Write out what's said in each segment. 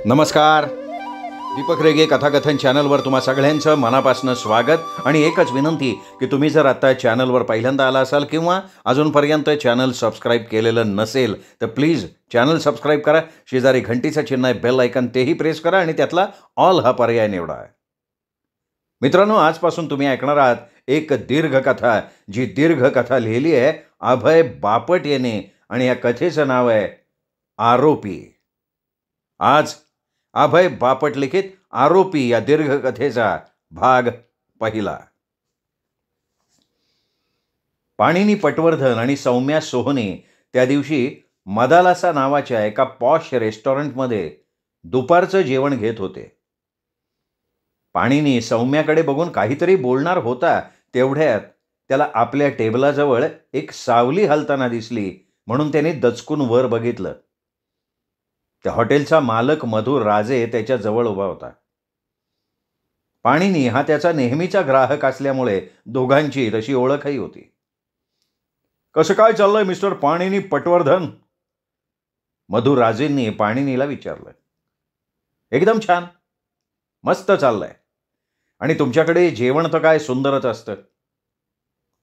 नमस्कार. दीपक रेगे कथाकथन चॅनलवर तुम्हा सगळ्यांचं मनापासून स्वागत आणि एकच विनंती की तुम्ही जर आता चॅनलवर पहिल्यांदा आला असाल किंवा अजूनपर्यंत चॅनल सबस्क्राईब केलेलं नसेल तर प्लीज चॅनल सबस्क्राईब करा. शेजारी घंटीचं चिन्ह आहे बेल आयकन तेही प्रेस करा आणि त्यातला ऑल हा पर्याय निवडा. मित्रांनो, आजपासून तुम्ही ऐकणार आहात एक दीर्घ कथा. जी दीर्घ कथा लिहिली आहे अभय बापट यांनी आणि या कथेचं नाव आहे आरोपी. आज अभय बापट लिखित आरोपी या दीर्घ कथेचा भाग पहिला. पाणिनी पटवर्धन आणि सौम्या सोहनी त्या दिवशी मदालासा नावाच्या एका पॉश रेस्टॉरंटमध्ये दुपारचं जेवण घेत होते. पाणिनी सौम्याकडे बघून काहीतरी बोलणार होता तेवढ्यात त्याला आपल्या टेबलाजवळ एक सावली हलताना दिसली म्हणून त्याने दचकून वर बघितलं. त्या हॉटेलचा मालक मधुर राजे त्याच्या जवळ उभा होता. पाणिनी हा त्याचा नेहमीचा ग्राहक असल्यामुळे दोघांची तशी ओळखही होती. कसं काय चाललंय मिस्टर पाणिनी पटवर्धन? मधुर राजेंनी पाणिनीला विचारलं. एकदम छान, मस्त चाललंय. आणि तुमच्याकडे जेवण तर काय सुंदरच असतं.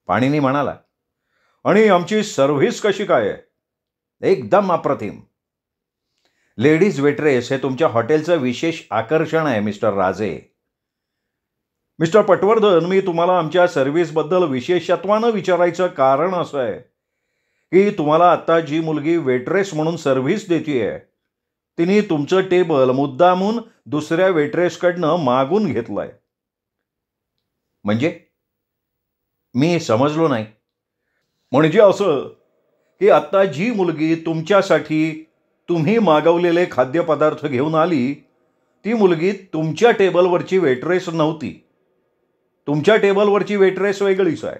पाणिनी म्हणाला. आणि आमची सर्व्हिस कशी काय आहे? एकदम अप्रतिम. लेडीज वेट्रेस हे तुमच्या हॉटेलचं विशेष आकर्षण आहे मिस्टर राजे. मिस्टर पटवर्धन, मी तुम्हाला आमच्या सर्व्हिसबद्दल विशेषत्वानं विचारायचं कारण असं आहे की तुम्हाला आत्ता जी मुलगी वेट्रेस म्हणून सर्व्हिस देतीये तिने तुमचं टेबल मुद्दामून दुसऱ्या वेट्रेसकडनं मागून घेतलंय. म्हणजे? मी समजलो नाही. म्हणजे असं की आत्ता जी मुलगी तुमच्यासाठी तुम्ही मागवलेले खाद्यपदार्थ घेऊन आली ती मुलगी तुमच्या टेबलवरची वेट्रेस नव्हती. तुमच्या टेबलवरची वेट्रेस वेगळीच आहे.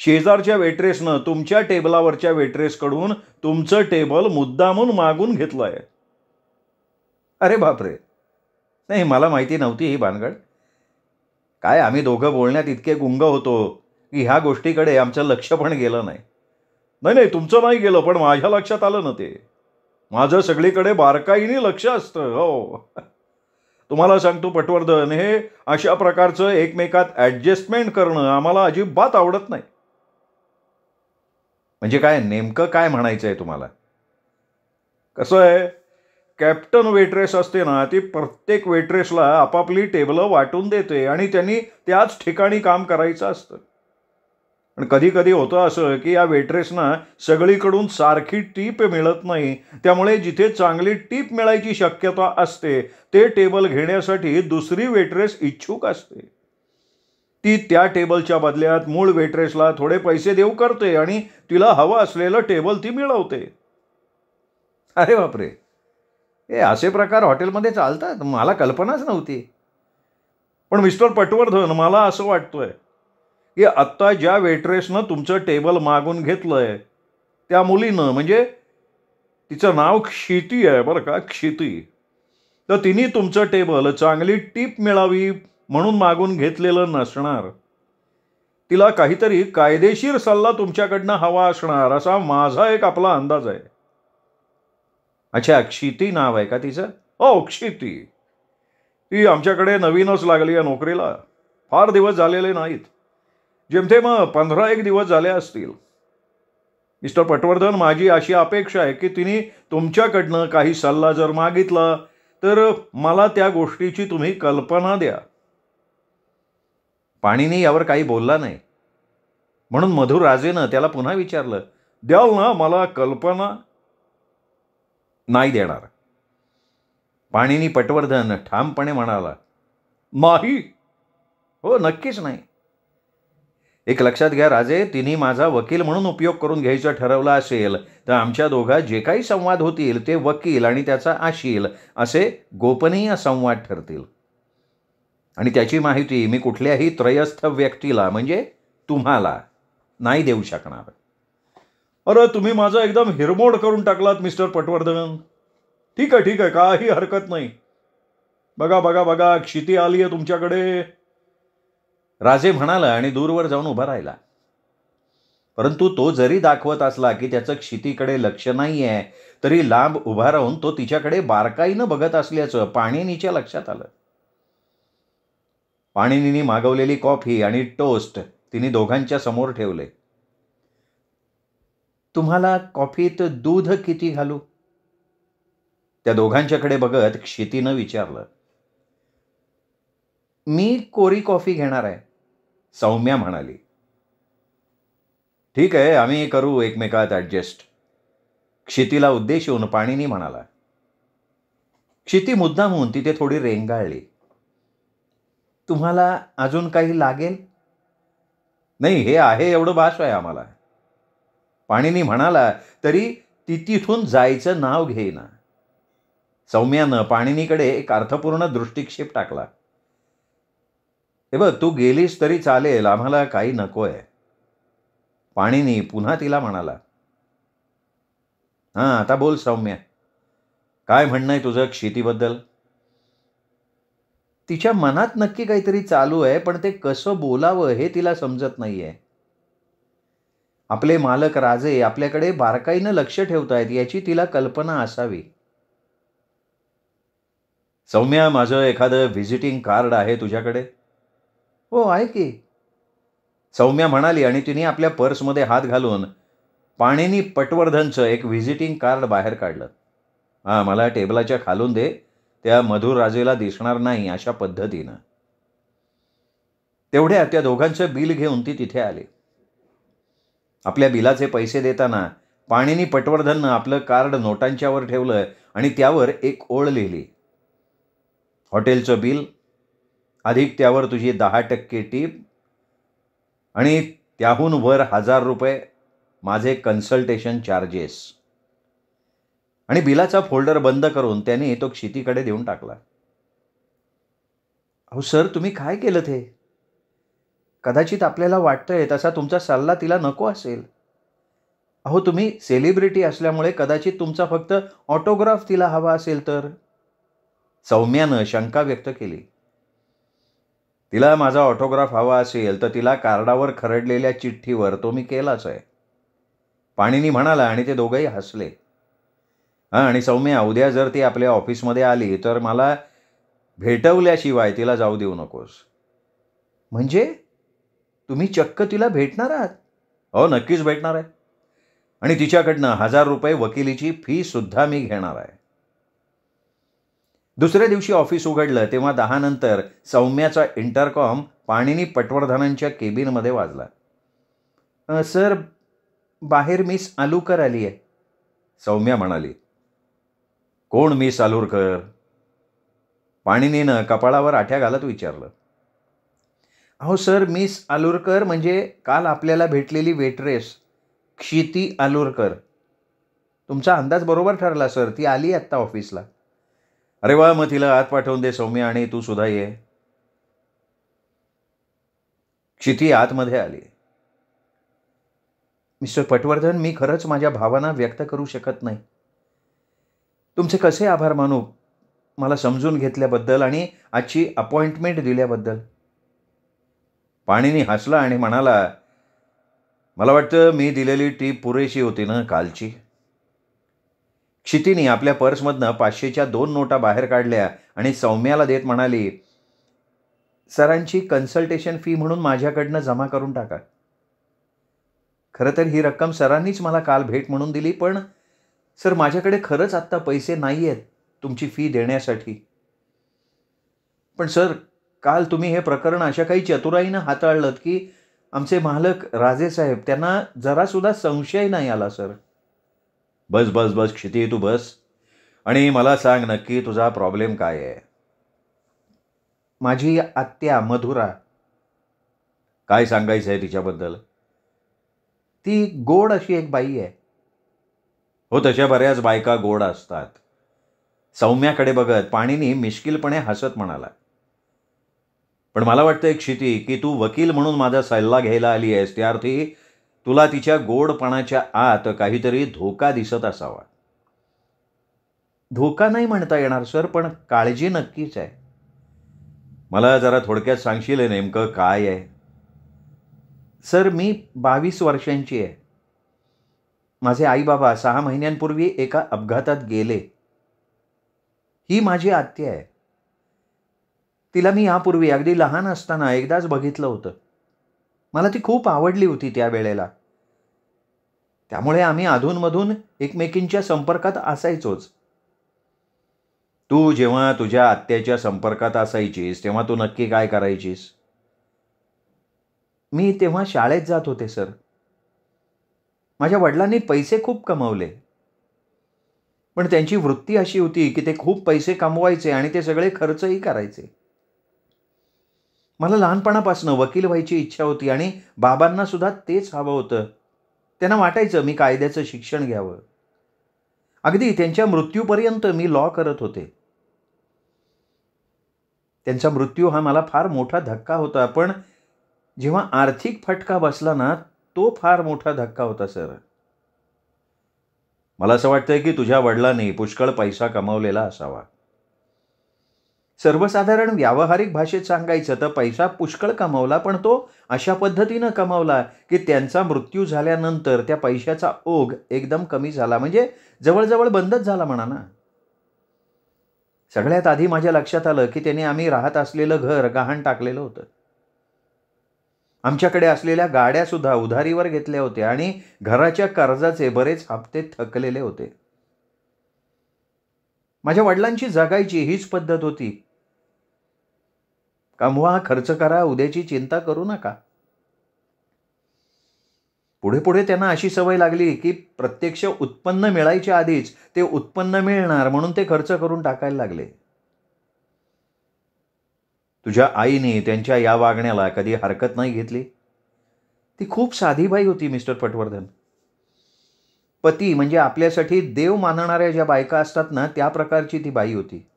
शेजारच्या वेट्रेसनं तुमच्या टेबलावरच्या वेट्रेसकडून तुमचं टेबल मुद्दामून मागून घेतलं आहे. अरे बापरे, नाही मला माहिती नव्हती ही भानगड. काय आम्ही दोघं बोलण्यात इतके गुंग होतो की ह्या गोष्टीकडे आमचं लक्ष पण गेलं नाही. नाही, तुमचं नाही गेलं पण माझ्या लक्षात आलं ना ते. माझं सगळीकडे बारकाईने लक्ष असतं. हो, तुम्हाला सांगतो पटवर्धन, हे अशा प्रकारचं एकमेकात ॲडजस्टमेंट करणं आम्हाला अजिबात आवडत नाही. म्हणजे काय नेमकं काय म्हणायचं आहे तुम्हाला? कसं आहे, कॅप्टन वेट्रेस असते ना ती प्रत्येक वेट्रेसला आपापली टेबलं वाटून देते आणि त्यांनी त्याच ठिकाणी काम करायचं असतं. पण कधी कधी होतं असं की या वेट्रेसना सगळीकडून सारखी टीप मिळत नाही. त्यामुळे जिथे चांगली टीप मिळायची शक्यता असते ते टेबल घेण्यासाठी दुसरी वेट्रेस इच्छुक असते. ती त्या टेबलच्या बदल्यात मूळ वेट्रेसला थोडे पैसे देऊ करते आणि तिला हवं असलेलं टेबल ती मिळवते. अरे बापरे, हे असे प्रकार हॉटेलमध्ये चालतात? मला कल्पनाच नव्हती. पण मिस्टर पटवर्धन, मला असं वाटतंय की आत्ता ज्या वेट्रेसनं तुमचं टेबल मागून घेतलंय त्या मुलीनं, म्हणजे तिचं नाव क्षिती आहे बरं का, क्षिती, तर तिने तुमचं टेबल चांगली टीप मिळावी म्हणून मागून घेतलेलं नसणार. तिला काहीतरी कायदेशीर सल्ला तुमच्याकडनं हवा असणार असा माझा एक आपला अंदाज आहे. अच्छा, क्षिती नाव आहे का तिचं? हो, क्षिती. ती आमच्याकडे नवीनच लागली आहे नोकरीला. फार दिवस झालेले नाहीत, जेमतेम 15 दिवस झाले असतील. मिस्टर पटवर्धन, माझी अशी अपेक्षा आहे की तिने तुमच्याकडनं काही सल्ला जर मागितला तर मला त्या गोष्टीची तुम्ही कल्पना द्या. पाणिनी यावर काही बोलला नाही म्हणून मधुर राजेनं त्याला पुन्हा विचारलं. द्याल ना मला कल्पना? नाही देणार. पाणिनी पटवर्धन ठामपणे म्हणाला. नाही? हो, नक्कीच नाही. एक लक्षात घ्या राजे, तिने माझा वकील म्हणून उपयोग करून घ्यायचा ठरवला असेल तर आमच्या दोघात जे काही संवाद होतील ते वकील आणि त्याचा आशील असे गोपनीय संवाद ठरतील. आणि त्याची माहिती मी कुठल्याही त्रयस्थ व्यक्तीला म्हणजे तुम्हाला नाही देऊ शकणार. अरे, तुम्ही माझा एकदम हिरमोड करून टाकलात मिस्टर पटवर्धन. ठीक आहे, काही हरकत नाही. बघा बघा बघा, क्षिती आली आहे तुमच्याकडे, राजे म्हणाला आणि दूरवर जाऊन उभा राहिला. परंतु तो जरी दाखवत असला की त्याचं क्षितीकडे लक्ष नाही आहे, तरी लांब उभा राहून तो तिच्याकडे बारकाईनं बघत असल्याचं पाणिनीच्या लक्षात आलं. पाणिनीने मागवलेली कॉफी आणि टोस्ट तिने दोघांच्या समोर ठेवले. तुम्हाला कॉफीत दूध किती घालू? त्या दोघांच्याकडे बघत क्षितीनं विचारलं. मी कोरी कॉफी घेणार आहे, सौम्या म्हणाली. ठीक आहे, आम्ही करू एकमेकात ॲडजस्ट, क्षितीला उद्देशून पाणिनी म्हणाला. क्षिती मुद्दामहून तिथे थोडी रेंगाळली. तुम्हाला अजून काही लागेल? नाही, हे आहे एवढं बास आहे आम्हाला, पाणिनी म्हणाला. तरी ती तिथून जायचं नाव घेईना. सौम्यानं पाणिनीकडे एक अर्थपूर्ण दृष्टिक्षेप टाकला. हे बघ, तू गेलीस तरी चालेल, आम्हाला काही नको आहे, पाणिनी पुन्हा तिला म्हणाला. हां, आता बोल सौम्या, काय म्हणणं आहे तुझं क्षितीबद्दल? तिच्या मनात नक्की काहीतरी चालू आहे, पण ते कसं बोलावं हे तिला समजत नाहीये. आपले मालक राजे आपल्याकडे बारकाईनं लक्ष ठेवतायत याची तिला कल्पना असावी. सौम्या, माझं एखादं व्हिजिटिंग कार्ड आहे तुझ्याकडे? हो, आहे की, सौम्या म्हणाली आणि तिने आपल्या पर्समध्ये हात घालून पाणिनी पटवर्धनचं एक व्हिजिटिंग कार्ड बाहेर काढलं. हां, मला टेबलाच्या खालून दे, त्या मधुर राजेला दिसणार नाही अशा पद्धतीनं. तेवढ्या त्या दोघांचं बिल घेऊन ती तिथे आली. आपल्या बिलाचे पैसे देताना पाणिनी पटवर्धननं आपलं कार्ड नोटांच्यावर ठेवलं आणि त्यावर एक ओळ लिहिली. हॉटेलचं बिल, अधिक त्यावर तुझी 10% टीप आणि त्याहून वर ₹1000 माझे कन्सल्टेशन चार्जेस. आणि बिलाचा फोल्डर बंद करून त्याने तो क्षितीकडे देऊन टाकला. अहो सर, तुम्ही काय केलं ते? कदाचित आपल्याला वाटतंय तसा तुमचा सल्ला तिला नको असेल. अहो, तुम्ही सेलिब्रिटी असल्यामुळे कदाचित तुमचा फक्त ऑटोग्राफ तिला हवा असेल तर, सौम्यानं शंका व्यक्त केली. तिला माझा ऑटोग्राफ हवा असेल तर तिला कार्डावर खरडलेल्या चिठ्ठीवर तो मी केलाच आहे, पाणिनी म्हणाला आणि ते दोघंही हसले. हां, आणि सौम्या, उद्या जर ती आपल्या ऑफिसमध्ये आली तर मला भेटवल्याशिवाय तिला जाऊ देऊ नकोस. म्हणजे तुम्ही चक्क तिला भेटणार आहात? हो, नक्कीच भेटणार आहे, आणि तिच्याकडनं ₹1000 वकिलीची फी सुद्धा मी घेणार आहे. दुसऱ्या दिवशी ऑफिस उघडलं तेव्हा 10 नंतर सौम्याचा इंटरकॉम पाणिनी पटवर्धनांच्या केबिनमध्ये वाजला. सर, बाहेर मिस आलूकर आली आहे, सौम्या म्हणाली. कोण मिस आलूरकर? पाणिनीनं कपाळावर आठ्या घालत विचारलं. अहो सर, मिस आलूरकर म्हणजे काल आपल्याला भेटलेली वेट्रेस क्षिती आलूरकर. तुमचा अंदाज बरोबर ठरला सर, ती आली आत्ता ऑफिसला. अरे वा, मग तिला आत पाठवून दे सौम्या, आणि तू सुद्धा ये. क्षिती आतमध्ये आली. मिस्टर पटवर्धन, मी खरंच माझ्या भावना व्यक्त करू शकत नाही. तुमचे कसे आभार मानू मला समजून घेतल्याबद्दल आणि आजची अपॉइंटमेंट दिल्याबद्दल. पाणिनी हसला आणि म्हणाला, मला वाटतं मी दिलेली टीप पुरेशी होती ना कालची. क्षितीने आपल्या पर्समधनं 500च्या 2 नोटा बाहेर काढल्या आणि सौम्याला देत म्हणाली, सरांची कन्सल्टेशन फी म्हणून माझ्याकडनं जमा करून टाका. खरं तर ही रक्कम सरांनीच मला काल भेट म्हणून दिली, पण सर माझ्याकडे खरंच आत्ता पैसे नाही आहेत तुमची फी देण्यासाठी. पण सर, काल तुम्ही हे प्रकरण अशा काही चतुराईनं हाताळलं की आमचे मालक राजेसाहेब त्यांना जरासुद्धा संशय नाही आला सर. बस बस बस क्षिती, तू बस आणि मला सांग नक्की तुझा प्रॉब्लेम काय आहे. माझी आत्या मधुरा. काय सांगायचं आहे तिच्याबद्दल? ती गोड अशी एक बाई आहे. हो, तशा बऱ्याच बायका गोड असतात. सौम्याकडे बघत पाणिनी मिश्किलपणे हसत म्हणाला. पण मला वाटतंय क्षिती की तू वकील म्हणून माझा सल्ला घ्यायला आली आहेस, त्या अर्थी तुला तिच्या गोडपणाच्या आत काहीतरी धोका दिसत असावा. धोका नाही म्हणता येणार सर, पण काळजी नक्कीच आहे. मला जरा थोडक्यात सांगशील नेमकं काय आहे? सर, मी 22 वर्षांची आहे. माझे आई-बाबा 6 महिन्यांपूर्वी एका अपघातात गेले. ही माझी आत्या आहे. तिला मी यापूर्वी अगदी लहान असताना एकदाच बघितलं होतं. मला ती खूप आवडली होती त्यावेळेला. त्यामुळे आम्ही अधूनमधून एकमेकींच्या संपर्कात असायचोच. तू जेव्हा तुझ्या आत्याच्या संपर्कात असायचीस, तेव्हा तू नक्की काय करायचीस? मी तेव्हा शाळेत जात होते सर. माझ्या वडिलांनी पैसे खूप कमवले. पण त्यांची वृत्ती अशी होती की ते खूप पैसे कमवायचे आणि ते सगळे खर्चही करायचे. मला लहानपणापासून वकील व्हायची इच्छा होती आणि बाबांना सुद्धा तेच हवं होतं. त्यांना वाटायचं मी कायद्याचं शिक्षण घ्यावं. अगदी त्यांच्या मृत्यूपर्यंत मी लॉ करत होते. त्यांचा मृत्यू हा मला फार मोठा धक्का होता, पण जेव्हा आर्थिक फटका बसला ना, तो फार मोठा धक्का होता सर. मला असं वाटतंय की तुझ्या वडिलांनी पुष्कळ पैसा कमावलेला असावा. सर्वसाधारण व्यावहारिक भाषेत सांगायचं तर पैसा पुष्कळ कमावला, पण तो अशा पद्धतीनं कमावला की त्यांचा मृत्यू झाल्यानंतर त्या पैशाचा ओघ एकदम कमी झाला, म्हणजे जवळजवळ बंदच झाला म्हणा ना. सगळ्यात आधी माझ्या लक्षात आलं की त्यांनी आम्ही राहत असलेलं घर गहाण टाकलेलं होतं. आमच्याकडे असलेल्या गाड्या सुद्धा उधारीवर घेतल्या होत्या आणि घराच्या कर्जाचे बरेच हप्ते थकलेले होते. माझ्या वडिलांची जगायची हीच पद्धत होती. कमवा, खर्च करा, उद्याची चिंता करू नका. पुढे पुढे त्यांना अशी सवय लागली की प्रत्यक्ष उत्पन्न मिळायच्या आधीच ते उत्पन्न मिळणार म्हणून ते खर्च करून टाकायला लागले. तुझ्या आईने त्यांच्या या वागण्याला कधी हरकत नाही घेतली. ती खूप साधी बाई होती मिस्टर पटवर्धन. पती म्हणजे आपल्यासाठी देव मानणाऱ्या ज्या बायका असतात ना, त्या प्रकारची ती बाई होती.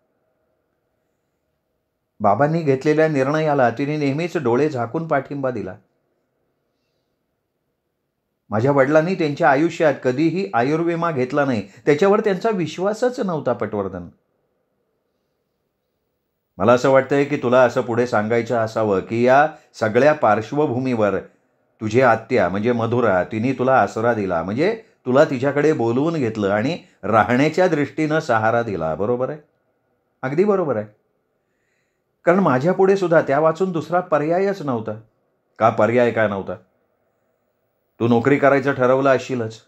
बाबांनी घेतलेल्या निर्णयाला तिने नेहमीच डोळे झाकून पाठिंबा दिला. माझ्या वडिलांनी त्यांच्या आयुष्यात कधीही आयुर्विमा घेतला नाही. त्याच्यावर त्यांचा विश्वासच नव्हता पटवर्धन. मला असं वाटतंय की तुला असं पुढे सांगायचं असावं की या सगळ्या पार्श्वभूमीवर तुझी आत्या म्हणजे मधुरा, तिने तुला आसरा दिला, म्हणजे तुला तिच्याकडे बोलवून घेतलं आणि राहण्याच्या दृष्टीनं सहारा दिला. बरोबर आहे? अगदी बरोबर आहे. कारण माझ्यापुढे सुद्धा त्या वाचून दुसरा पर्यायच नव्हता. का पर्याय काय नव्हता? तू नोकरी करायचं ठरवलं असशीलच.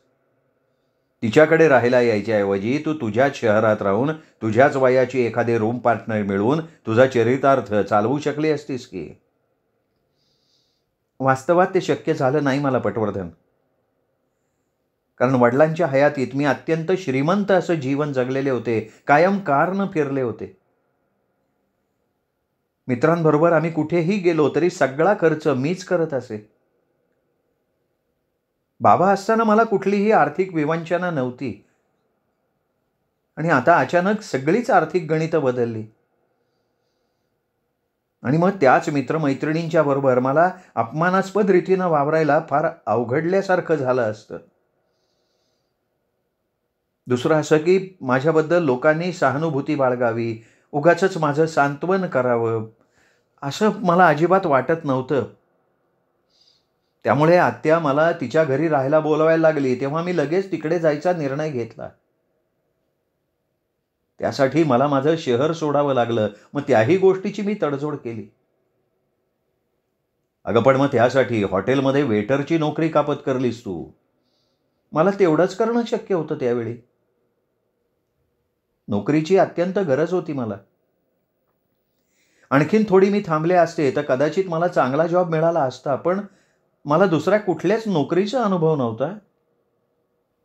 तिच्याकडे राहायला यायच्याऐवजी तू तुझ्याच शहरात राहून तुझ्याच वयाची एखादी रूम पार्टनर मिळवून तुझा चरितार्थ चालवू शकली असतीस की. वास्तवात ते शक्य झालं नाही मला पटवर्धन. कारण वडिलांच्या हयातीत मी अत्यंत श्रीमंत असं जीवन जगलेले होते. कायम कारनं फिरले होते. मित्रांबरोबर आम्ही कुठेही गेलो तरी सगळा खर्च मीच करत असे. बाबा असताना मला कुठलीही आर्थिक विवंचना नव्हती. आणि आता अचानक सगळीच आर्थिक गणितं बदलली. आणि मग त्याच मित्रमैत्रिणींच्या बरोबर मला अपमानास्पद रीतीनं वावरायला फार अवघडल्यासारखं झालं असतं. दुसरं असं की माझ्याबद्दल लोकांनी सहानुभूती बाळगावी, उगाचच माझं सांत्वन करावं, असं मला अजिबात वाटत नव्हतं. त्यामुळे आत्या मला तिच्या घरी राहायला बोलवायला लागली तेव्हा मी लगेच तिकडे जायचा निर्णय घेतला. त्यासाठी मला माझं शहर सोडावं लागलं. मग त्याही गोष्टीची मी तडजोड केली. अगं पण मग त्यासाठी हॉटेलमध्ये वेटरची नोकरी का पत्करलीस तू? मला तेवढंच करणं शक्य होतं त्यावेळी. नोकरीची अत्यंत गरज होती मला. आणखीन थोडी मी थांबले असते तर कदाचित मला चांगला जॉब मिळाला असता, पण मला दुसऱ्या कुठल्याच नोकरीचा अनुभव नव्हता.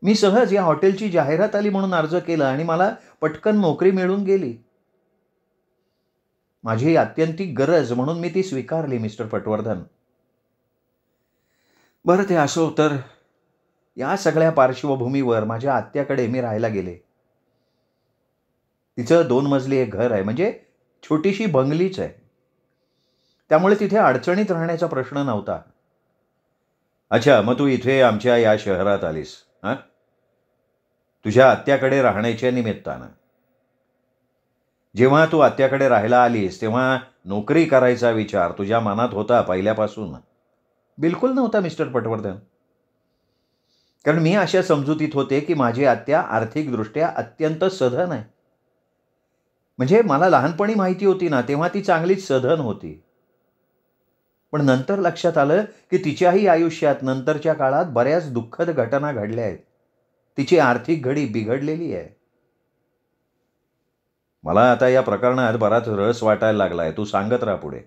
मी सहज या हॉटेलची जाहिरात आली म्हणून अर्ज केला आणि मला पटकन नोकरी मिळून गेली. माझी आत्यंतिक गरज म्हणून मी ती स्वीकारली मिस्टर पटवर्धन. बरं, ते असो. तर या सगळ्या पार्श्वभूमीवर माझ्या आत्याकडे मी राहायला गेले. तिचं 2 मजली एक घर आहे, म्हणजे छोटीशी बंगलीच आहे. त्यामुळे तिथे अडचणीत राहण्याचा प्रश्न नव्हता. अच्छा, मग तू इथे आमच्या या शहरात आलीस हां, तुझ्या आत्याकडे राहण्याच्या निमित्तानं. जेव्हा तू आत्याकडे राहायला आलीस तेव्हा नोकरी करायचा विचार तुझ्या मनात होता पहिल्यापासून? बिलकुल नव्हता मिस्टर पटवर्धन. कारण मी अशा समजुतीत होते की माझी आत्या आर्थिकदृष्ट्या अत्यंत सधन आहे. म्हणजे मला लहानपणी माहिती होती ना, तेव्हा ती चांगलीच सधन होती. पण नंतर लक्षात आलं की तिच्याही आयुष्यात नंतरच्या काळात बऱ्याच दुःखद घटना घडल्या आहेत. तिची आर्थिक घडी बिघडलेली आहे. मला आता या प्रकरणात बराच रस वाटायला लागलाय. तू सांगत राहा पुढे.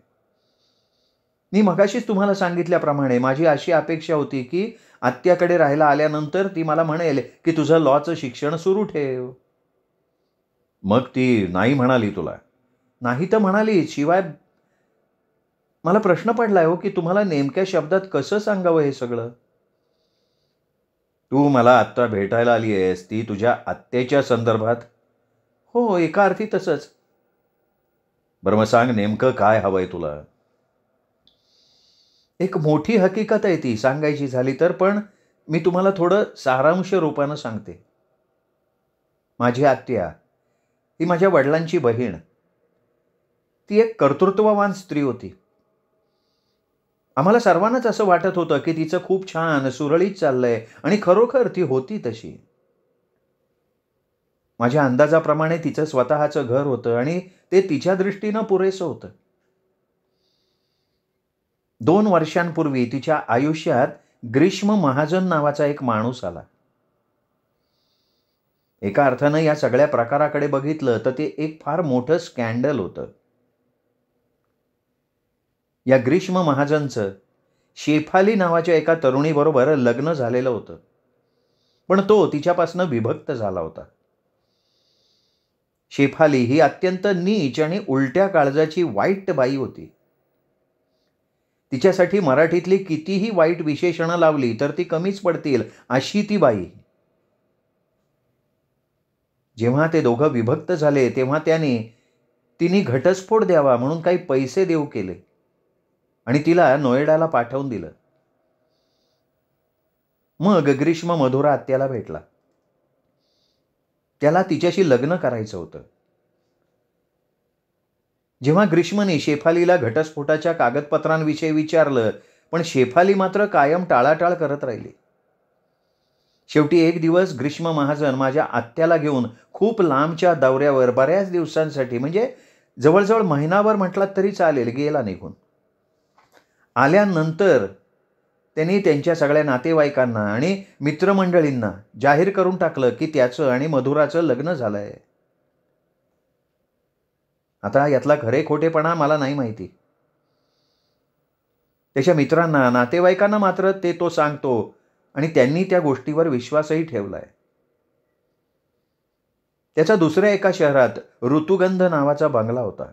मी मगाशीच तुम्हाला सांगितल्याप्रमाणे माझी अशी अपेक्षा होती की आत्याकडे राहायला आल्यानंतर ती मला म्हणेल की तुझं लॉचं शिक्षण सुरू ठेव. मग ती नाही म्हणाली तुला? नाही तर म्हणाली. शिवाय मला प्रश्न पडलाय हो की तुम्हाला नेमक्या शब्दात कसं सांगावं हे सगळं? तू मला आत्ता भेटायला आली आहेस ती तुझ्या आत्याच्या संदर्भात? हो, एका अर्थी तसंच. बरं मग सांग नेमकं काय हवंय तुला? एक मोठी हकीकत आहे ती सांगायची झाली तर, पण मी तुम्हाला थोडं सारांश रूपानं सांगते. माझी आत्या ही माझ्या वडिलांची बहीण. ती एक कर्तृत्ववान स्त्री होती. आम्हाला सर्वांनाच असं वाटत होतं की तिचं खूप छान सुरळीत चाललंय आणि खरोखर ती होती तशी. माझ्या अंदाजाप्रमाणे तिचं स्वतःचं घर होतं आणि ते तिच्या दृष्टीनं पुरेसं होतं. 2 वर्षांपूर्वी तिच्या आयुष्यात ग्रीष्म महाजन नावाचा एक माणूस आला. एका अर्थानं या सगळ्या प्रकाराकडे बघितलं तर ते एक फार मोठं स्कॅन्डल होतं. या ग्रीष्म महाजनचं शेफाली नावाच्या एका तरुणीबरोबर लग्न झालेलं होतं. पण तो तिच्यापासून विभक्त झाला होता. शेफाली ही अत्यंत नीच आणि उलट्या काळजाची वाईट बाई होती. तिच्यासाठी मराठीतली कितीही वाईट विशेषणं लावली तर ती कमीच पडतील अशी ती बाई. जेव्हा ते दोघं विभक्त झाले तेव्हा तिने घटस्फोट द्यावा म्हणून काही पैसे देऊ केले आणि तिला नोएडाला पाठवून दिलं. मग ग्रीष्म मधुरा आत्याला भेटला. त्याला तिच्याशी लग्न करायचं होतं. जेव्हा ग्रीष्मने शेफालीला घटस्फोटाच्या कागदपत्रांविषयी विचारलं, पण शेफाली मात्र कायम टाळाटाळ करत राहिली. शेवटी एक दिवस ग्रीष्म महाजन माझ्या आत्याला घेऊन खूप लांबच्या दौऱ्यावर बऱ्याच दिवसांसाठी, म्हणजे जवळजवळ महिनाभर म्हटलात तरी चालेल, गेला निघून. आल्यानंतर त्यांनी त्यांच्या सगळ्या नातेवाईकांना आणि मित्रमंडळींना जाहीर करून टाकलं की त्याचं आणि मधुराचं लग्न झालंय. आता यातला खरे खोटेपणा मला नाही माहिती. त्याच्या मित्रांना नातेवाईकांना मात्र तो सांगतो आणि त्यांनी त्या गोष्टीवर विश्वासही ठेवलाय. त्याचा दुसऱ्या एका शहरात ऋतुगंध नावाचा बंगला होता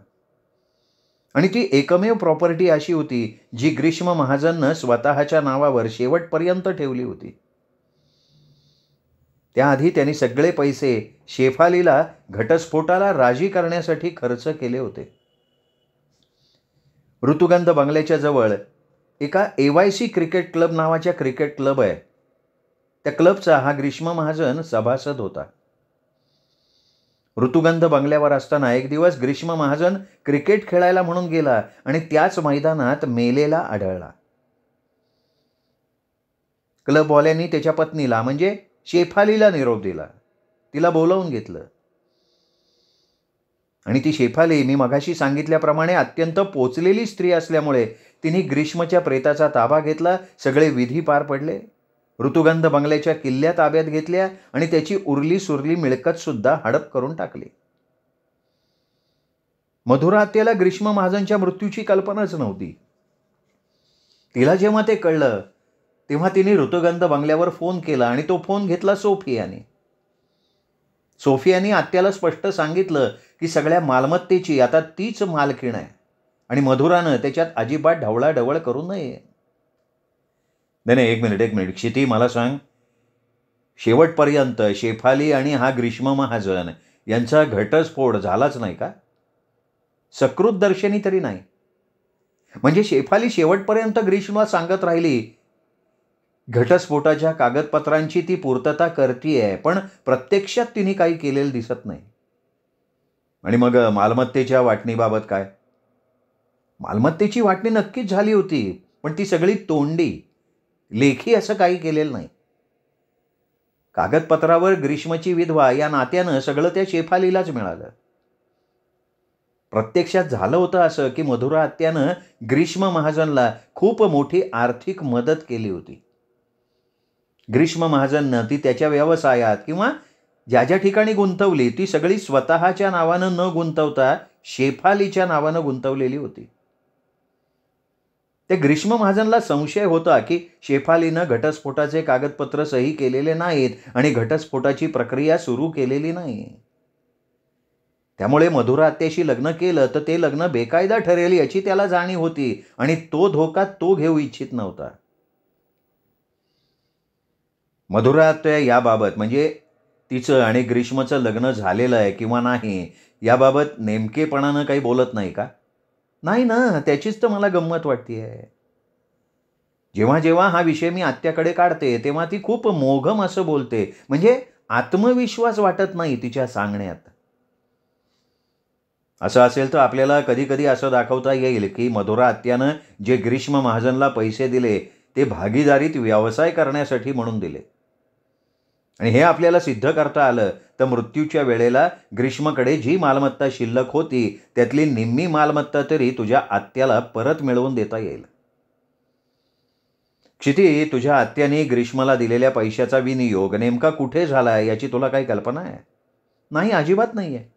आणि ती एकमेव प्रॉपर्टी अशी होती जी ग्रीष्म महाजननं स्वतःच्या नावावर शेवटपर्यंत ठेवली होती. त्याआधी त्यांनी सगळे पैसे शेफालीला घटस्फोटाला राजी करण्यासाठी खर्च केले होते. ऋतुगंध बंगल्याच्या जवळ एका AYC क्रिकेट क्लब नावाच्या क्रिकेट क्लब आहे. त्या क्लबचा हा ग्रीष्म महाजन सभासद होता. ऋतुगंध बंगल्यावर असताना एक दिवस ग्रीष्म महाजन क्रिकेट खेळायला म्हणून गेला आणि त्याच मैदानात मेलेला आढळला. क्लबवाल्यांनी त्याच्या पत्नीला म्हणजे शेफालीला निरोप दिला. तिला बोलावून घेतलं आणि ती शेफाली मी मगाशी सांगितल्याप्रमाणे अत्यंत पोचलेली स्त्री असल्यामुळे तिने ग्रीष्मच्या प्रेताचा ताबा घेतला. सगळे विधी पार पडले. ऋतुगंध बंगल्याच्या किल्ल्या ताब्यात घेतल्या आणि त्याची उरली सुरली मिळकत सुद्धा हडप करून टाकली. मधुरा आत्याला ग्रीष्म महाजनच्या मृत्यूची कल्पनाच नव्हती. तिला जेव्हा ते कळलं तेव्हा तिने ऋतुगंध बंगल्यावर फोन केला आणि तो फोन घेतला सोफियाने. सोफियाने आत्याला स्पष्ट सांगितलं की सगळ्या मालमत्तेची आता तीच मालकीण आहे आणि मधुरानं त्याच्यात अजिबात ढवळाढवळ करू नये. नाही, एक मिनिट क्षिती, मला सांग, शेवटपर्यंत शेफाली आणि हा ग्रीष्म महाजन यांचा घटस्फोट झालाच नाही का? सकृत दर्शनी तरी नाही. म्हणजे शेफाली शेवटपर्यंत ग्रीष्मला सांगत राहिली घटस्फोटाच्या कागदपत्रांची ती पूर्तता करतीये, पण प्रत्यक्षात तिने काही केलेलं दिसत नाही. आणि मग मालमत्तेच्या वाटणीबाबत काय? मालमत्तेची वाटणी नक्कीच झाली होती, पण ती सगळी तोंडी, लेखी असं काही केलेलं नाही. कागदपत्रावर ग्रीष्मची विधवा या नात्यानं सगळं त्या शेफालीलाच मिळालं. प्रत्यक्षात झालं होतं असं की मधुरा आत्यानं ग्रीष्म महाजनला खूप मोठी आर्थिक मदत केली होती. ग्रीष्म महाजननं ती त्याच्या व्यवसायात किंवा ज्या ज्या ठिकाणी गुंतवली ती सगळी स्वतःच्या नावानं न गुंतवता शेफालीच्या नावानं गुंतवलेली होती. त्या ग्रीष्म महाजनला संशय होता की शेफालीनं घटस्फोटाचे कागदपत्र सही केलेले नाहीत आणि घटस्फोटाची प्रक्रिया सुरू केलेली नाही. त्यामुळे मधुरा आत्याशी लग्न केलं तर ते लग्न बेकायदा ठरेल याची त्याला जाणीव होती आणि तो धोका तो घेऊ इच्छित नव्हता. मधुरा आत्या याबाबत म्हणजे तिचं आणि ग्रीष्मचं लग्न झालेलं आहे किंवा नाही याबाबत नेमकेपणानं काही बोलत नाही का? नाही ना, त्याचीच तर मला गंमत वाटतेय. जेव्हा जेव्हा हा विषय मी आत्याकडे काढते तेव्हा ती खूप मोघम असं बोलते, म्हणजे आत्मविश्वास वाटत नाही तिच्या सांगण्यात. असं असेल तर आपल्याला कधी कधी असं दाखवता येईल की मधुरा आत्यानं जे ग्रीष्म महाजनला पैसे दिले ते भागीदारीत व्यवसाय करण्यासाठी म्हणून दिले. आणि हे आपल्याला सिद्ध करता आलं तर मृत्यूच्या वेळेला ग्रीष्मकडे जी मालमत्ता शिल्लक होती त्यातली निम्मी मालमत्ता तरी तुझ्या आत्याला परत मिळवून देता येईल. क्षिती, तुझ्या आत्याने ग्रीष्मला दिलेल्या पैशाचा विनियोग नेमका कुठे झाला याची तुला काही कल्पना आहे? नाही, अजिबात नाही आहे.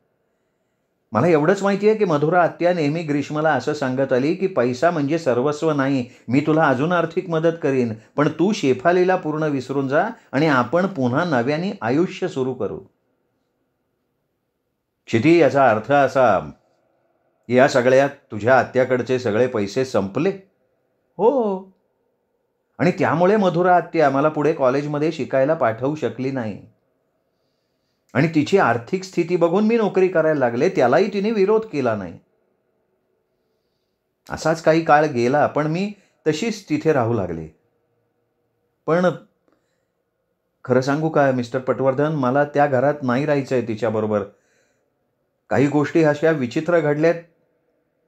मला एवढंच माहिती आहे की मधुरा आत्या नेहमी ग्रीष्मला असं सांगत आली की पैसा म्हणजे सर्वस्व नाही, मी तुला अजून आर्थिक मदत करीन, पण तू शेफालीला पूर्ण विसरून जा आणि आपण पुन्हा नव्याने आयुष्य सुरू करू. क्षिती, याचा अर्थ असा, या सगळ्यात तुझ्या आत्याकडचे सगळे पैसे संपले? हो. आणि त्यामुळे मधुरा आत्या मला पुढे कॉलेजमध्ये शिकायला पाठवू शकली नाही. आणि तिची आर्थिक स्थिती बघून मी नोकरी करायला लागले, त्यालाही तिने विरोध केला नाही. असाच काही काळ गेला पण मी तशीच तिथे राहू लागले. पण खरं सांगू का मिस्टर पटवर्धन, मला त्या घरात नाही राहायचंय तिच्याबरोबर. काही गोष्टी अशा विचित्र घडल्यात,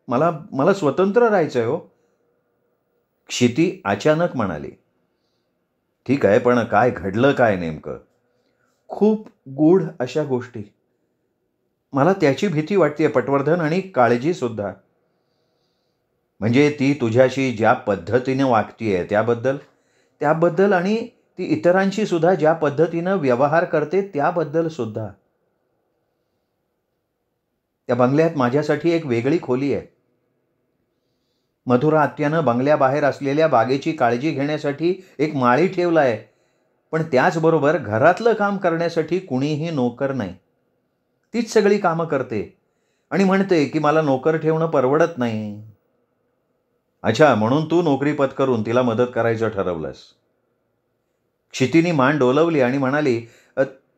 मला मला स्वतंत्र राहायचंय हो. क्षिती अचानक म्हणाली. ठीक आहे, पण काय घडलं काय नेमकं? खूप गूढ अशा गोष्टी. मला त्याची भीती वाटते पटवर्धन, आणि काळजी सुद्धा. म्हणजे ती तुझ्याशी ज्या पद्धतीने वागतीये त्याबद्दल आणि ती इतरांशी सुद्धा ज्या पद्धतीनं व्यवहार करते त्याबद्दल सुद्धा. त्या बंगल्यात माझ्यासाठी एक वेगळी खोली आहे. मधुरा आत्यानं बंगल्याबाहेर असलेल्या बागेची काळजी घेण्यासाठी एक माळी ठेवलाय, पण त्याचबरोबर घरातलं काम करण्यासाठी कुणीही नोकर नाही. तीच सगळी कामं करते आणि म्हणते की मला नोकर ठेवणं परवडत नाही. अच्छा, म्हणून तू नोकरी पत्करून तिला मदत करायचं ठरवलंस? क्षितीने मान डोलवली आणि म्हणाली,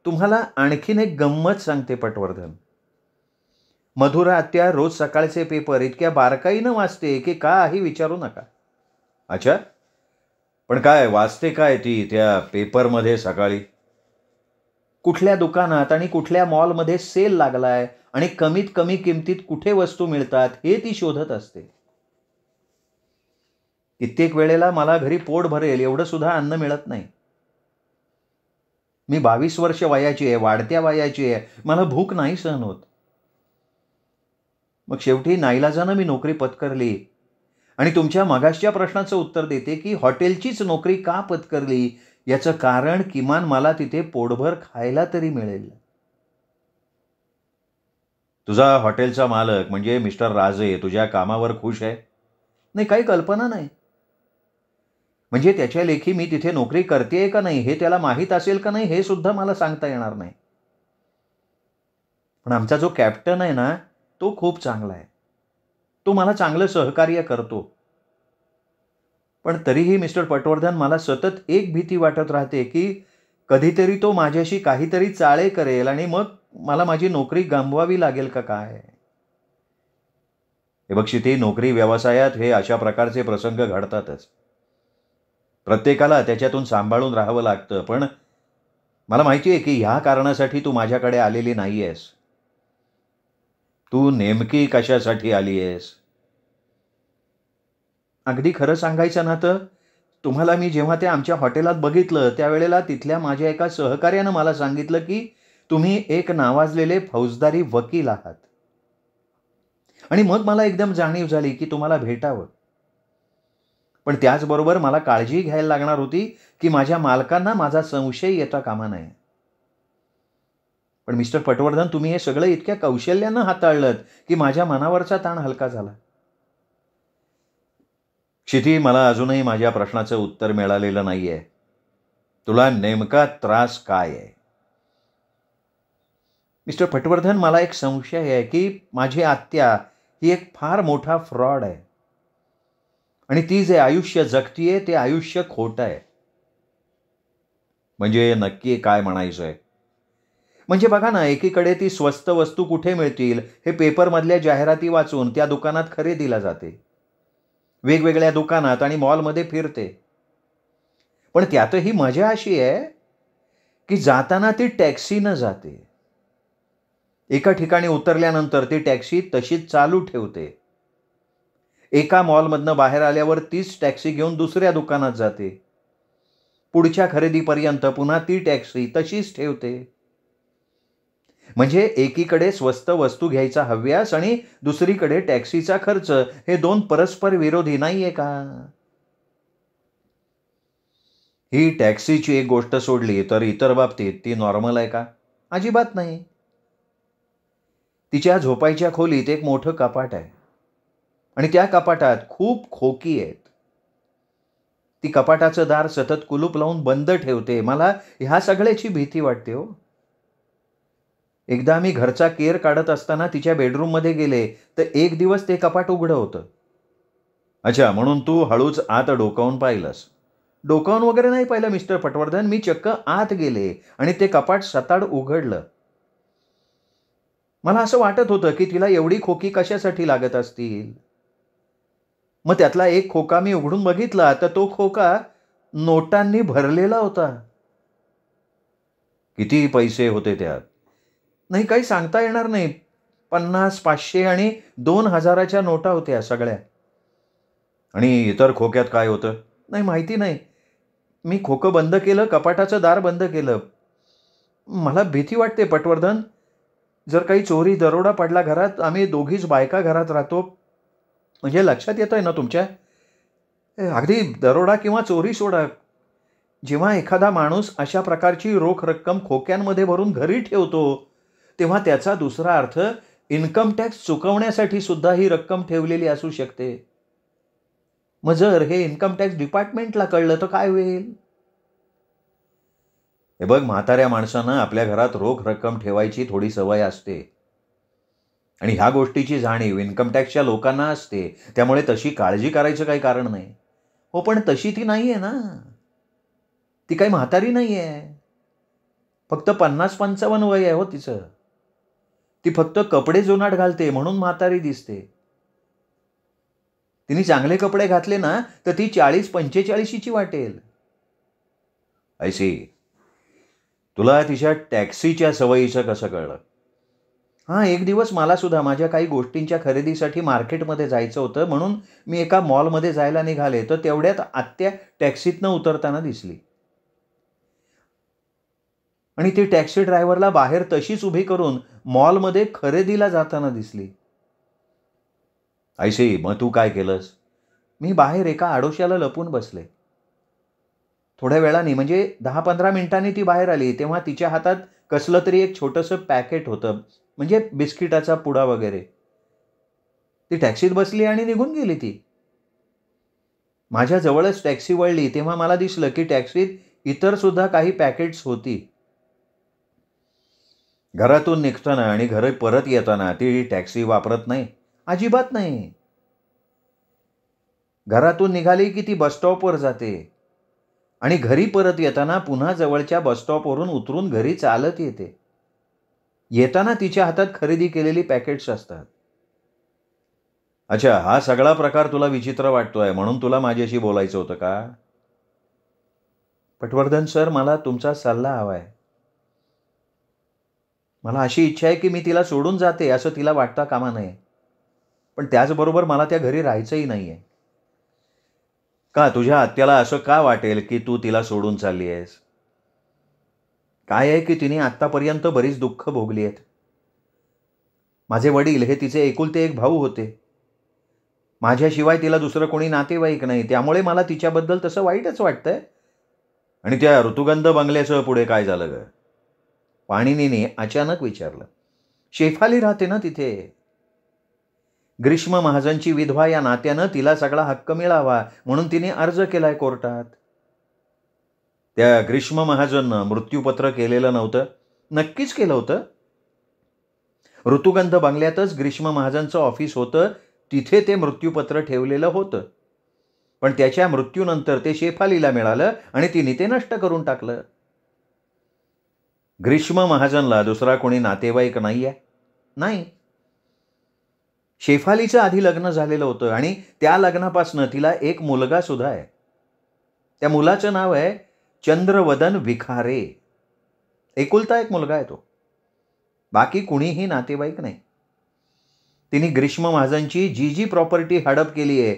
तुम्हाला आणखीन एक गंमत सांगते पटवर्धन. मधुरा आत्या रोज सकाळचे पेपर इतक्या बारकाईनं वाचते की काही विचारू नका. अच्छा, पण काय वाचते काय ती त्या पेपरमध्ये सकाळी? कुठल्या दुकानात आणि कुठल्या मॉलमध्ये सेल लागलाय आणि कमीत कमी किमतीत कुठे वस्तू मिळतात हे ती शोधत असते. कित्येक वेळेला मला घरी पोट भरेल एवढं सुद्धा अन्न मिळत नाही. मी 22 वर्ष वयाची आहे, वाढत्या वयाची आहे, मला भूक नाही सहन होत. मग शेवटी नाईलाजानं मी नोकरी पत्करली आणि तुमच्या मगाशच्या प्रश्नाचं उत्तर देते की हॉटेलचीच नोकरी का पत्करली याचं कारण किमान मला तिथे पोटभर खायला तरी मिळेल. तुझा हॉटेलचा मालक म्हणजे मिस्टर राजे तुझ्या कामावर खुश आहे? नाही, काही कल्पना नाही. म्हणजे त्याच्या लेखी मी तिथे नोकरी करतेय का नाही हे त्याला माहीत असेल का नाही हे सुद्धा मला सांगता येणार नाही. पण आमचा जो कॅप्टन आहे ना तो खूप चांगला आहे. तो मला चांगलं सहकार्य करतो. पण तरीही मिस्टर पटवर्धन मला सतत एक भीती वाटत राहते की कधीतरी तो माझ्याशी काहीतरी चाळे करेल आणि मग मला माझी नोकरी गमवावी लागेल का काय. हे बघ क्षिती, नोकरी व्यवसायात हे अशा प्रकारचे प्रसंग घडतातच. प्रत्येकाला त्याच्यातून सांभाळून राहावं लागतं. पण मला माहिती आहे की ह्या कारणासाठी तू माझ्याकडे आलेली नाहीयेस. तू नेमकी कशासाठी आली आहेस? अगदी खरं सांगायचं ना तर तुम्हाला मी जेव्हा ते आमच्या हॉटेलात बघितलं त्यावेळेला तिथल्या माझ्या एका सहकार्यानं मला सांगितलं की तुम्ही एक नावाजलेले फौजदारी वकील आहात. आणि मग मला एकदम जाणीव झाली की तुम्हाला भेटावं. पण त्याचबरोबर मला काळजी घ्यायला लागणार होती की माझ्या मालकांना माझा संशय येता कामा नये. पण मिस्टर पटवर्धन तुम्ही हे सगळं इतक्या कौशल्यानं हाताळलं की माझ्या मनावरचा ताण हलका झाला. क्षिती, मला अजूनही माझ्या प्रश्नाचं उत्तर मिळालेलं नाहीये. तुला नेमका त्रास काय आहे? मिस्टर पटवर्धन, मला एक संशय आहे की माझी आत्या ही एक फार मोठा फ्रॉड आहे आणि ती जे आयुष्य जगतीये ते आयुष्य खोटं आहे. म्हणजे नक्की काय म्हणायचंय? म्हणजे बघा ना, एकीकडे ती स्वस्त वस्तू कुठे मिळतील हे पेपरमधल्या जाहिराती वाचून त्या दुकानात खरेदीला जाते. वेगवेगळ्या दुकानात आणि मॉलमध्ये फिरते. पण त्यातही मजा अशी आहे की जाताना ती टॅक्सीनं जाते. एका ठिकाणी उतरल्यानंतर ती टॅक्सी तशीच चालू ठेवते. एका मॉलमधनं बाहेर आल्यावर तीच टॅक्सी घेऊन दुसऱ्या दुकानात जाते. पुढच्या खरेदीपर्यंत पुन्हा ती टॅक्सी तशीच ठेवते. म्हणजे एकीकडे स्वस्त वस्तू घ्यायचा हव्यास आणि दुसरीकडे टॅक्सीचा खर्च, हे दोन परस्पर विरोधी नाहीये का? ही टॅक्सीची एक गोष्ट सोडली तर इतर बाबतीत ती नॉर्मल आहे का? अजिबात नाही. तिच्या झोपायच्या खोलीत एक मोठं कपाट आहे आणि त्या कपाटात खूप खोकी आहेत. ती कपाटाचं दार सतत कुलूप लावून बंद ठेवते. मला ह्या सगळ्याची भीती वाटते हो. एकदा मी घरचा केर काढत असताना तिच्या बेडरूममध्ये गेले तर एक दिवस ते कपाट उघडं होतं. अच्छा, म्हणून तू हळूच आत डोकावून पाहिलंस? डोकावून वगैरे नाही पाहिलं मिस्टर पटवर्धन, मी चक्क आत गेले आणि ते कपाट सताड उघडलं. मला असं वाटत होतं की तिला एवढी खोकी कशासाठी लागत असतील. मग त्यातला एक खोका मी उघडून बघितला तर तो खोका नोटांनी भरलेला होता. किती पैसे होते त्यात? नाही, काही सांगता येणार नाही. 50, 500 आणि 2000च्या नोटा होत्या सगळ्या. आणि इतर खोक्यात काय होतं? नाही, माहिती नाही. मी खोकं बंद केलं, कपाटाचं दार बंद केलं. मला भीती वाटते पटवर्धन. जर काही चोरी दरोडा पडला घरात, आम्ही दोघीच बायका घरात राहतो. म्हणजे लक्षात येतंय ना तुमच्या? अगदी दरोडा किंवा चोरी सोडा. जेव्हा एखादा माणूस अशा प्रकारची रोख रक्कम खोक्यांमध्ये भरून घरी ठेवतो, तेव्हा त्याचा दुसरा अर्थ इन्कम टॅक्स चुकवण्यासाठी सुद्धा ही रक्कम ठेवलेली असू शकते. मग जर हे इन्कम टॅक्स डिपार्टमेंटला कळलं तर काय होईल? हे बघ, म्हाताऱ्या माणसानं आपल्या घरात रोख रक्कम ठेवायची थोडी सवय असते आणि ह्या गोष्टीची जाणीव इन्कम टॅक्सच्या लोकांना असते. त्यामुळे तशी काळजी करायचं काही कारण नाही. हो, पण तशी ती नाहीये ना. ती काही म्हातारी नाहीये. फक्त 50-55 वय आहे हो तिचं. ती फक्त कपडे जुनाट घालते म्हणून म्हातारी दिसते. तिने चांगले कपडे घातले ना तर ती 40-45ची वाटेल. I see. तुला तिच्या टॅक्सीच्या सवयीचं कसं कळलं? हां, एक दिवस मला सुद्धा माझ्या काही गोष्टींच्या खरेदीसाठी मार्केटमध्ये जायचं होतं, म्हणून मी एका मॉलमध्ये जायला निघाले तर तेवढ्यात आत्या टॅक्सीतनं उतरताना दिसली. आणि ती टॅक्सी ड्रायव्हरला बाहेर तशीच उभी करून मॉलमध्ये खरेदीला जाताना दिसली. I see. मग तू काय केलंस? मी बाहेर एका आडोशाला लपून बसले. थोड्या वेळाने, म्हणजे 10-15 मिनिटांनी ती बाहेर आली तेव्हा तिच्या हातात कसलं तरी एक छोटंसं पॅकेट होतं, म्हणजे बिस्किटाचा पुडा वगैरे. ती टॅक्सीत बसली आणि निघून गेली ती. माझ्या जवळच टॅक्सी वळली तेव्हा मला दिसलं की टॅक्सीत इतर सुद्धा काही पॅकेट्स होती. घरातून निघताना आणि घरी परत येताना ती टॅक्सी वापरत नाही, अजिबात नाही. घरातून निघाली की ती बसस्टॉपवर जाते आणि घरी परत येताना पुन्हा जवळच्या बसस्टॉपवरून उतरून घरी चालत येते. येताना तिच्या हातात खरेदी केलेली पॅकेट्स असतात. अच्छा, हा सगळा प्रकार तुला विचित्र वाटतोय म्हणून तुला माझ्याशी बोलायचं होतं का? पटवर्धन सर, मला तुमचा सल्ला हवाय. मला अशी इच्छा आहे की मी तिला सोडून जाते असं तिला वाटता कामा नये. पण त्याचबरोबर मला त्या घरी राहायचंही नाहीये. का तुझ्या आत्याला असं का वाटेल की तू तिला सोडून चालली आहेस? काय आहे की तिने आत्तापर्यंत बरीच दुःख भोगली आहेत. माझे वडील हे तिचे एकुलते एक भाऊ होते. माझ्याशिवाय तिला दुसरं कोणी नातेवाईक नाही. त्यामुळे मला तिच्याबद्दल तसं वाईटच वाटतंय. आणि त्या ऋतुगंध बंगल्याचं पुढे काय झालं ग? पाणिनीने अचानक विचारलं. शेफाली राहते ना तिथे. ग्रीष्म महाजनची विधवा या नात्यानं तिला सगळा हक्क मिळावा म्हणून तिने अर्ज केलाय कोर्टात. त्या ग्रीष्म महाजननं मृत्यूपत्र केलेलं नव्हतं? नक्कीच केलं होतं. ऋतुगंध बंगल्यातच ग्रीष्म महाजनचं ऑफिस होतं. तिथे ते मृत्यूपत्र ठेवलेलं होतं. पण त्याच्या मृत्यूनंतर ते शेफालीला मिळालं आणि तिने ते नष्ट करून टाकलं. ग्रीष्म महाजनला दुसरा कोणी नातेवाईक नाहीये? नाही. शेफालीचं आधी लग्न झालेलं होतं आणि त्या लग्नापासून तिला एक मुलगा सुद्धा आहे. त्या मुलाचं नाव आहे चंद्रवदन विखारे. एकुलता एक मुलगा आहे तो. बाकी कुणीही नातेवाईक नाही. तिने ग्रीष्म महाजनची जी जी प्रॉपर्टी हडप केली आहे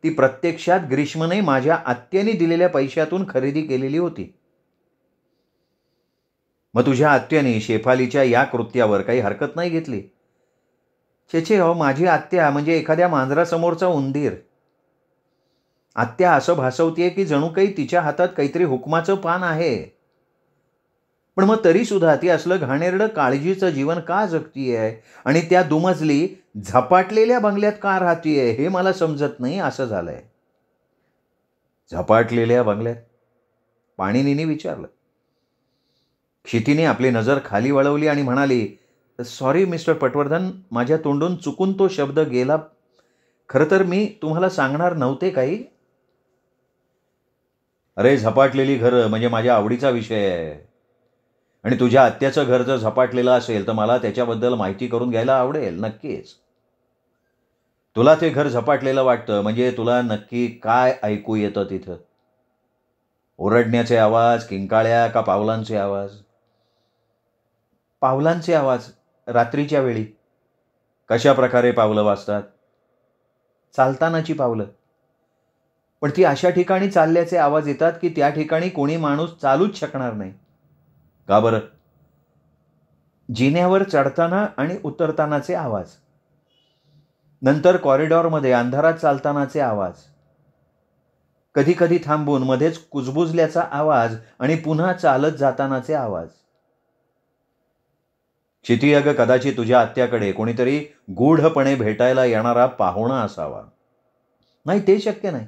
ती प्रत्यक्षात ग्रीष्मने माझ्या आत्याने दिलेल्या पैशातून खरेदी केलेली होती. मग तुझ्या आत्याने शेफालीच्या या कृत्यावर काही हरकत नाही घेतली? छे हो, माझी आत्या म्हणजे एखाद्या मांजरासमोरचा उंदीर. आत्या असं भासवतीये की जणू काही तिच्या हातात काहीतरी हुकमाचं पान आहे. पण मग तरी सुद्धा ती असलं घाणेरडं काळजीचं जीवन का जगतीये आणि त्या दुमजली झपाटलेल्या बंगल्यात का राहतीये हे मला समजत नाही. असं झालंय. झपाटलेल्या बंगल्यात? पाणिनीने विचारलं. क्षितीने आपली नजर खाली वळवली आणि म्हणाली, सॉरी मिस्टर पटवर्धन, माझ्या तोंडून चुकून तो शब्द गेला. खरं तर मी तुम्हाला सांगणार नव्हते काही. अरे झपाटलेली घरं म्हणजे माझ्या आवडीचा विषय आहे. आणि तुझ्या आत्याचं घर जर झपाटलेलं असेल तर मला त्याच्याबद्दल माहिती करून घ्यायला आवडेल. नक्कीच. तुला ते घर झपाटलेलं वाटतं म्हणजे तुला नक्की काय ऐकू येतं तिथं? ओरडण्याचे आवाज, किंकाळ्या का पावलांचे आवाज? पावलांचे आवाज रात्रीच्या वेळी. कशा प्रकारे पावलं वाजतात? चालतानाची पावलं. पण ती अशा ठिकाणी चालल्याचे आवाज येतात की त्या ठिकाणी कोणी माणूस चालूच शकणार नाही. का बरं? जिन्यावर चढताना आणि उतरतानाचे आवाज. नंतर कॉरिडॉरमध्ये अंधारात चालतानाचे आवाज. कधी कधी थांबून मध्येच कुजबुजल्याचा आवाज आणि पुन्हा चालत जातानाचे आवाज. क्षिती, अगं कदाचित तुझ्या आत्याकडे कोणीतरी गूढपणे भेटायला येणारा पाहुणा असावा. नाही, ते शक्य नाही.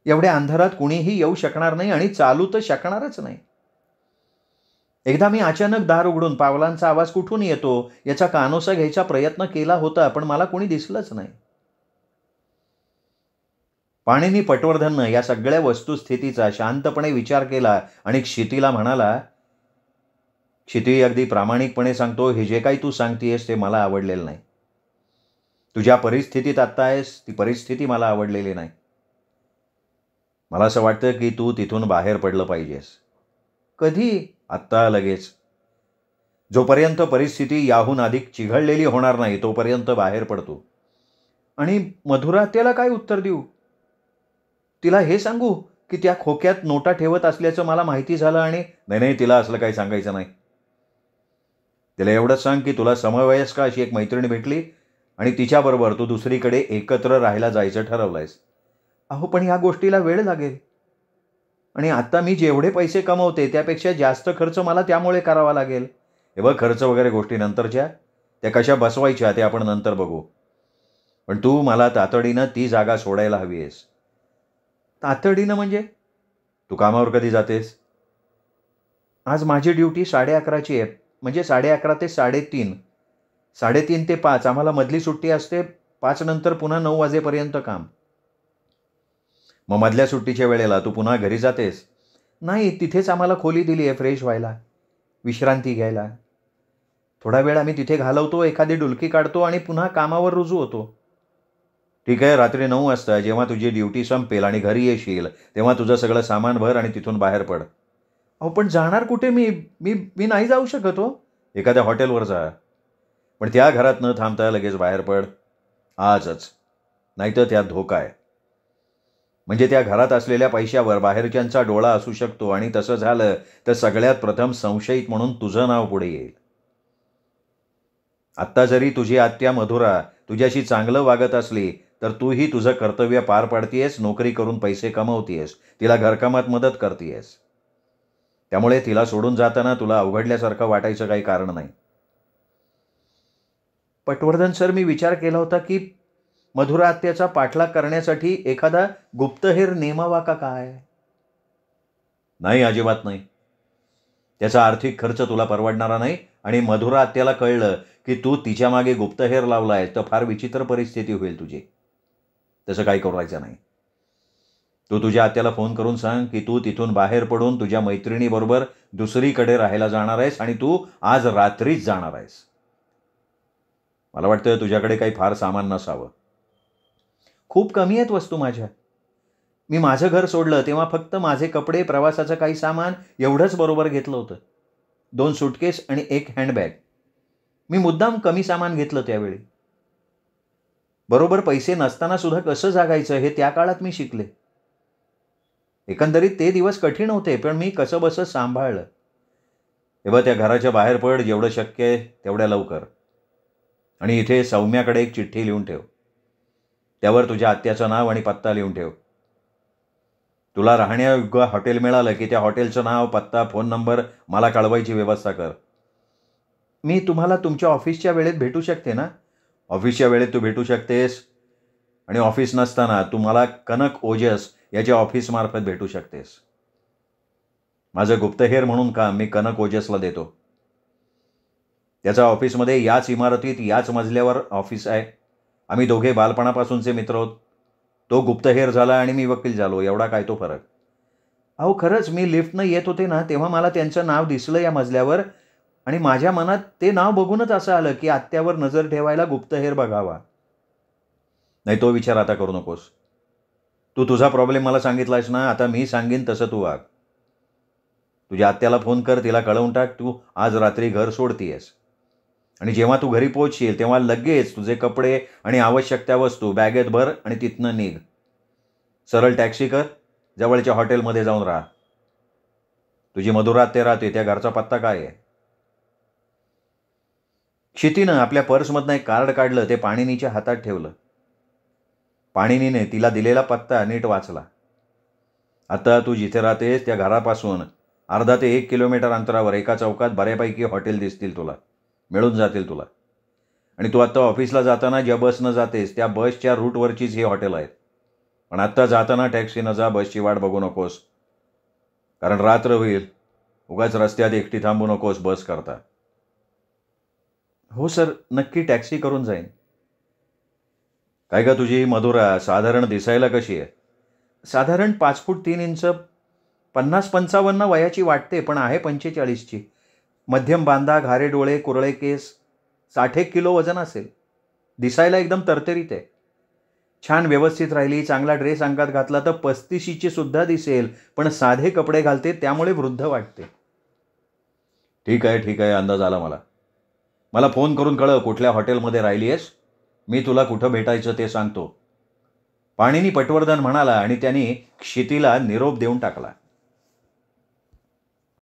एवढ्या अंधारात कुणीही येऊ शकणार नाही आणि चालू तर शकणारच नाही. एकदा मी अचानक दार उघडून पावलांचा आवाज कुठून येतो याचा कानोसा घ्यायचा प्रयत्न केला होता, पण मला कोणी दिसलंच नाही. पाणिनी पटवर्धननं या सगळ्या वस्तुस्थितीचा शांतपणे विचार केला आणि क्षितीला म्हणाला, क्षिती, अगदी प्रामाणिकपणे सांगतो, हे जे काही तू सांगतेस ते मला आवडलेलं नाही. तुझ्या परिस्थितीत आत्ता आहेस ती परिस्थिती मला आवडलेली नाही. मला असं वाटतं की तू तिथून बाहेर पडलं पाहिजेस. कधी? आत्ता, लगेच. जोपर्यंत परिस्थिती याहून अधिक चिघळलेली होणार नाही तोपर्यंत बाहेर पडतो. आणि मधुरा त्याला काय उत्तर देऊ? तिला हे सांगू की त्या खोक्यात नोटा ठेवत असल्याचं मला माहिती झालं आणि नाही, तिला असलं काही सांगायचं नाही. तिला एवढंच सांग की तुला समवयस्क अशी एक मैत्रीण भेटली आणि तिच्याबरोबर तू दुसरीकडे एकत्र राहायला जायचं ठरवलंयस. अहो, पण ह्या गोष्टीला वेळ लागेल. आणि आता मी जेवढे पैसे कमवते त्यापेक्षा जास्त खर्च मला त्यामुळे करावा लागेल. हे बघ, खर्च वगैरे गोष्टी नंतरच्या, त्या कशा बसवायच्या ते आपण नंतर बघू. पण तू मला तातडीनं ती जागा सोडायला हवी आहेस. तातडीनं म्हणजे? तू कामावर कधी जातेस? आज माझी ड्युटी 11:30ची आहे. म्हणजे 11:30 ते 3:30. 3:30 ते 5 आम्हाला मधली सुट्टी असते. 5 नंतर पुन्हा 9 वाजेपर्यंत काम. मग मधल्या सुट्टीच्या वेळेला तू पुन्हा घरी जातेस? नाही, तिथेच आम्हाला खोली दिली आहे फ्रेश व्हायला, विश्रांती घ्यायला. थोडा वेळ आम्ही तिथे घालवतो, एखादी डुलकी काढतो आणि पुन्हा कामावर रुजू होतो. ठीक आहे, रात्री 9 वाजता जेव्हा तुझी ड्युटी संपेल आणि घरी येशील तेव्हा तुझं सगळं सामान भर आणि तिथून बाहेर पड. अहो, पण जाणार कुठे मी? मी मी नाही जाऊ शकत हो. एखाद्या हॉटेलवर जा. पण त्या घरात न थांबता लगेच बाहेर पड. आजच. नाहीतर त्यात धोका आहे. म्हणजे त्या घरात असलेल्या पैशावर बाहेरच्यांचा डोळा असू शकतो आणि तसं झालं तर सगळ्यात प्रथम संशयित म्हणून तुझं नाव पुढे येईल. आत्ता जरी तुझी आत्या मधुरा तुझ्याशी चांगलं वागत असली तर तूही तुझं कर्तव्य पार पाडतीयस, नोकरी करून पैसे कमवतीयस, तिला घरकामात मदत करतीयस. त्यामुळे तिला सोडून जाताना तुला अवघडल्यासारखं वाटायचं काही कारण नाही. पटवर्धन सर, मी विचार केला होता की मधुरा आत्याचा पाठलाग करण्यासाठी एखादा गुप्तहेर नेमावा का काय? नाही, अजिबात नाही. त्याचा आर्थिक खर्च तुला परवडणारा नाही आणि मधुरा आत्याला कळलं की तू तिच्या मागे गुप्तहेर लावलाय तर फार विचित्र परिस्थिती होईल तुझी. तसं काही करायचं नाही. तू तुझ्या आत्याला फोन करून सांग की तू तिथून बाहेर पडून तुझ्या मैत्रिणीबरोबर दुसरीकडे राहायला जाणार आहेस आणि तू आज रात्रीच जाणार आहेस. मला वाटतं तुझ्याकडे काही फार सामान नसावं. खूप कमी आहेत वस्तू माझ्या. मी माझं घर सोडलं तेव्हा फक्त माझे कपडे, प्रवासाचं काही सामान एवढंच बरोबर घेतलं होतं. 2 सुटकेस आणि 1 हँडबॅग. मी मुद्दाम कमी सामान घेतलं त्यावेळी. बरोबर पैसे नसताना सुद्धा कसं जगायचं हे त्या काळात मी शिकले. एकंदरीत ते दिवस कठीण होते, पण मी कसंबसं सांभाळलं. तेव्हा त्या घराच्या बाहेर पड, जेवढं शक्य आहे तेवढ्या लवकर. आणि इथे सौम्याकडे एक चिठ्ठी लिहून ठेव. त्यावर तुझ्या आत्याचं नाव आणि पत्ता लिहून ठेव. तुला राहण्यायोग्य हॉटेल मिळालं की त्या हॉटेलचं नाव, पत्ता, फोन नंबर मला कळवायची व्यवस्था कर. मी तुम्हाला तुमच्या ऑफिसच्या वेळेत भेटू शकते ना? ऑफिसच्या वेळेत तू भेटू शकतेस आणि ऑफिस नसताना तू मला कनक ओजस याच्या ऑफिसमार्फत भेटू शकतेस. माझं गुप्तहेर म्हणून काम मी कनक ओजसला देतो. त्याच्या ऑफिसमध्ये याच इमारतीत याच मजल्यावर ऑफिस आहे. आम्ही दोघे बालपणापासूनचे मित्र आहोत. तो गुप्तहेर झाला आणि मी वकील झालो, एवढा काय तो फरक. अहो खरंच, मी लिफ्टनं येत होते ना तेव्हा मला त्यांचं नाव दिसलं या मजल्यावर आणि माझ्या मनात ते नाव बघूनच असं आलं की आत्यावर नजर ठेवायला गुप्तहेर बघावा. नाही, तो विचार आता करू नकोस. तू तुझा प्रॉब्लेम मला सांगितलास ना, आता मी सांगेन तसं तू वाग. तुझ्या आत्याला फोन कर, तिला कळवून टाक तू आज रात्री घर सोडतीयस. आणि जेव्हा तू घरी पोहोचशील तेव्हा लगेच तुझे कपडे आणि आवश्यक त्या वस्तू बॅगेत भर आणि तिथनं निघ. सरळ टॅक्सी कर, जवळच्या हॉटेलमध्ये जाऊन राहा. तुझी मधुरा आत्या राहते त्या घरचा पत्ता काय आहे? क्षितीनं आपल्या पर्समधनं एक कार्ड काढलं, ते पाणिनीच्या हातात ठेवलं. पाणिनीने तिला दिलेला पत्ता नीट वाचला. आता तू जिथे राहतेस त्या घरापासून अर्धा ते 1 किलोमीटर अंतरावर एका चौकात बऱ्यापैकी हॉटेल दिसतील तुला, मिळून जातील तुला. आणि तू आत्ता ऑफिसला जाताना ज्या बसनं जातेस त्या बसच्या रूटवरचीच ही हॉटेल आहेत. पण आत्ता जाताना टॅक्सीनं जा, बसची वाट बघू नकोस. कारण रात्र होईल. उगाच रस्त्यात एकटी थांबू नकोस बस करता. हो सर, नक्की टॅक्सी करून जाईन. काय का तुझी मधुरा साधारण दिसायला कशी आहे? साधारण 5 फूट 3 इंच, 50-55 वयाची वाटते, पण आहे 45ची. मध्यम बांधा, घारे डोळे, कुरळे केस, 60 किलो वजन असेल. दिसायला एकदम तरतरीत आहे. छान व्यवस्थित राहिली, चांगला ड्रेस अंगात घातला तर 35ची सुद्धा दिसेल, पण साधे कपडे घालते त्यामुळे वृद्ध वाटते. ठीक आहे, अंदाज आला मला. मला फोन करून कळव कुठल्या हॉटेलमध्ये राहिली आहेस. मी तुला कुठं भेटायचं ते सांगतो. पाणिनी पटवर्धन म्हणाला आणि त्यांनी क्षितीला निरोप देऊन टाकला.